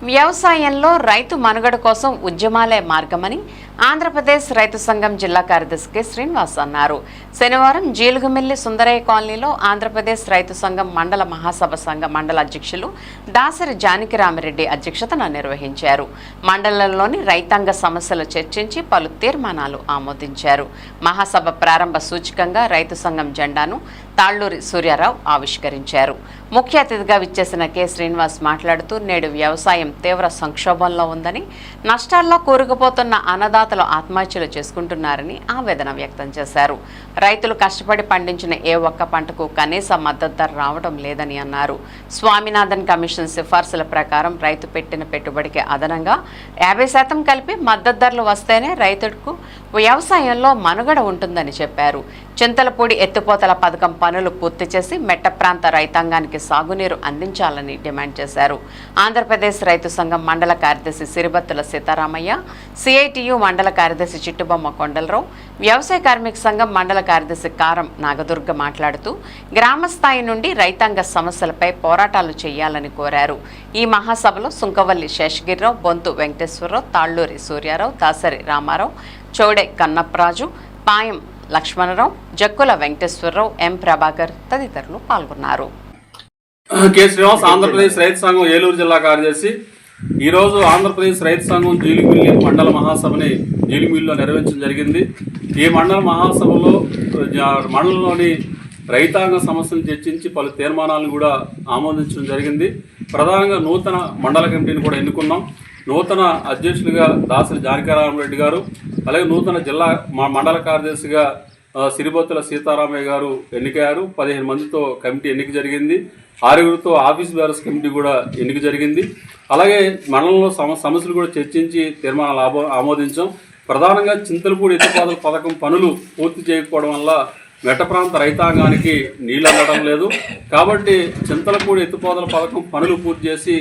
వ్యవసాయంలో రైతు మనుగడ కోసం ఉద్యమాలే మార్గమని ఆంధ్రప్రదేశ్ రైతు సంఘం జిల్లా కార్యదర్శి కె శ్రీనివాస్ అన్నారు. శనివారం జీలుగుమిల్లి సుందరయ్య కాలనీలో ఆంధ్రప్రదేశ్ రైతు సంఘం మండల మహాసభ సంఘ మండల అధ్యక్షులు దాసరి జానకిరామిరెడ్డి అధ్యక్షతన నిర్వహించారు. మండలంలోని రైతాంగ సమస్యలు చర్చించి పలు తీర్మానాలు ఆమోదించారు. మహాసభ ప్రారంభ సూచకంగా రైతు సంఘం జెండాను తాళ్లూరి సూర్యారావు ఆవిష్కరించారు. ముఖ్య అతిథిగా విచ్చేసిన కె శ్రీనివాస్ మాట్లాడుతూ నేడు వ్యవసాయం తీవ్ర సంక్షోభంలో ఉందని, నష్టాల్లో కూరుకుపోతున్న అన్నదాతలు ఆత్మహత్యలు చేసుకుంటున్నారని ఆవేదన వ్యక్తం చేశారు. రైతులు కష్టపడి పండించిన ఏ ఒక్క పంటకు కనీస మద్దతు ధర రావడం లేదని అన్నారు. స్వామినాథన్ కమిషన్ సిఫార్సుల ప్రకారం రైతు పెట్టిన పెట్టుబడికి అదనంగా 50% కలిపి మద్దతు ధరలు వస్తేనే రైతులకు వ్యవసాయంలో మనుగడ ఉంటుందని చెప్పారు. చింతలపూడి ఎత్తిపోతల పథకం పనులు పూర్తి చేసి మెట్ట ప్రాంత రైతాంగానికి సాగునీరు అందించాలని డిమాండ్ చేశారు. ఆంధ్రప్రదేశ్ రైతు సంఘం మండల కార్యదర్శి సిరిబత్తుల సీతారామయ్య, సిఐటియు మండల కార్యదర్శి చిట్టుబొమ్మ కొండలరావు, వ్యవసాయ కార్మిక సంఘం మండల కార్యదర్శి కారం నాగదుర్గ మాట్లాడుతూ గ్రామ స్థాయి నుండి రైతాంగ సమస్యలపై పోరాటాలు చేయాలని కోరారు. ఈ మహాసభలో సుంకవల్లి శేషగిరిరావు, బొంతు వెంకటేశ్వరరావు, తాళ్లూరి సూర్యారావు, దాసరి రామారావు, చౌడే కన్నప్పరాజు, పాయం లక్ష్మణరావు, జక్కుల వెంకటేశ్వరరావు, ఎం ప్రభాకర్ తదితరులు పాల్గొన్నారు. కె శ్రీనివాస్, ఆంధ్రప్రదేశ్ రైతు సంఘం ఏలూరు జిల్లా కార్యదర్శి. ఈరోజు ఆంధ్రప్రదేశ్ రైతు సంఘం జీలుగుమిల్లి మండల మహాసభని జీలుగుమిల్లిలో నిర్వహించడం జరిగింది. ఈ మండల మహాసభలో మండలంలోని రైతాంగ సమస్యలు చర్చించి పలు తీర్మానాలను కూడా ఆమోదించడం జరిగింది. ప్రధానంగా నూతన మండల కమిటీని కూడా ఎన్నుకున్నాం. నూతన అధ్యక్షులుగా దాసరి జానకిరామిరెడ్డి గారు, అలాగే నూతన జిల్లా మండల కార్యదర్శిగా సిరిబత్తుల సీతారామయ్య గారు ఎన్నికయ్యారు. 15 మందితో కమిటీ ఎన్నిక జరిగింది. 6గురితో ఆఫీస్ బేరర్స్ కమిటీ కూడా ఎన్నిక జరిగింది. అలాగే మండలంలో సమస్యలు కూడా చర్చించి తీర్మానాలు ఆమోదించాం. ప్రధానంగా చింతలపూడి ఎత్తిపోతల పథకం పనులు పూర్తి చేయకపోవడం వల్ల మెట్ట ప్రాంత రైతాంగానికి నీళ్లు అందడం లేదు. కాబట్టి చింతలపూడి ఎత్తిపోతల పథకం పనులు పూర్తి చేసి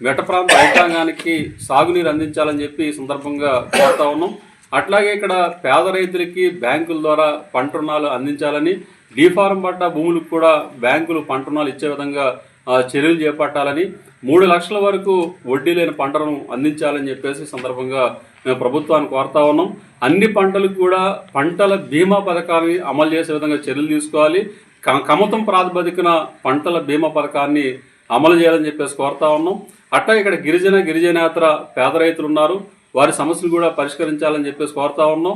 మెట్ట ప్రాంత రైతాంగానికి సాగునీరు అందించాలని చెప్పి ఈ సందర్భంగా కోరుతా ఉన్నాం. అట్లాగే ఇక్కడ పేద రైతులకి బ్యాంకుల ద్వారా పంట రుణాలు అందించాలని, డీఫారం పడ్డ భూములకు కూడా బ్యాంకులు పంట రుణాలు ఇచ్చే విధంగా చర్యలు చేపట్టాలని, 3 లక్షల వరకు వడ్డీ లేని పంట రుణం అందించాలని చెప్పేసి సందర్భంగా మేము ప్రభుత్వాన్ని కోరుతా ఉన్నాం. అన్ని పంటలకు కూడా పంటల బీమా పథకాన్ని అమలు చేసే విధంగా చర్యలు తీసుకోవాలి. కమతం ప్రాతిపదికన పంటల బీమా పథకాన్ని అమలు చేయాలని చెప్పేసి కోరుతా ఉన్నాం. అట్లా ఇక్కడ గిరిజనేతర పేద రైతులు ఉన్నారు, వారి సమస్యలు కూడా పరిష్కరించాలని చెప్పేసి కోరుతా ఉన్నాం.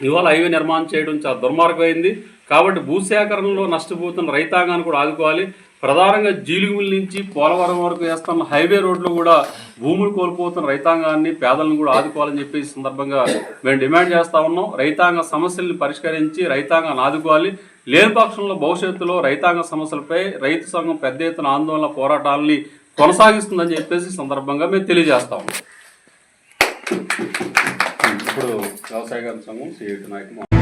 ఇవాళ హైవే నిర్మాణం చేయడం చాలా దుర్మార్గమైంది. కాబట్టి భూసేకరణలో నష్టపోతున్న రైతాంగాన్ని కూడా ఆదుకోవాలి. ప్రధానంగా జీలుగుమిల్లి నుంచి పోలవరం వరకు వేస్తున్న హైవే రోడ్లు కూడా భూములు కోల్పోతున్న రైతాంగాన్ని, పేదలను కూడా ఆదుకోవాలని చెప్పేసి సందర్భంగా మేము డిమాండ్ చేస్తా ఉన్నాం. రైతాంగ సమస్యల్ని పరిష్కరించి రైతాంగాన్ని ఆదుకోవాలి. లేని పక్షంలో భవిష్యత్తులో రైతాంగ సమస్యలపై రైతు సంఘం పెద్ద ఎత్తున ఆందోళన పోరాటాలని కొనసాగిస్తుందని చెప్పేసి సందర్భంగా మేము తెలియజేస్తా ఉన్నాం. ఇప్పుడు వ్యవసాయ సంఘం సిఐటి నాయకులు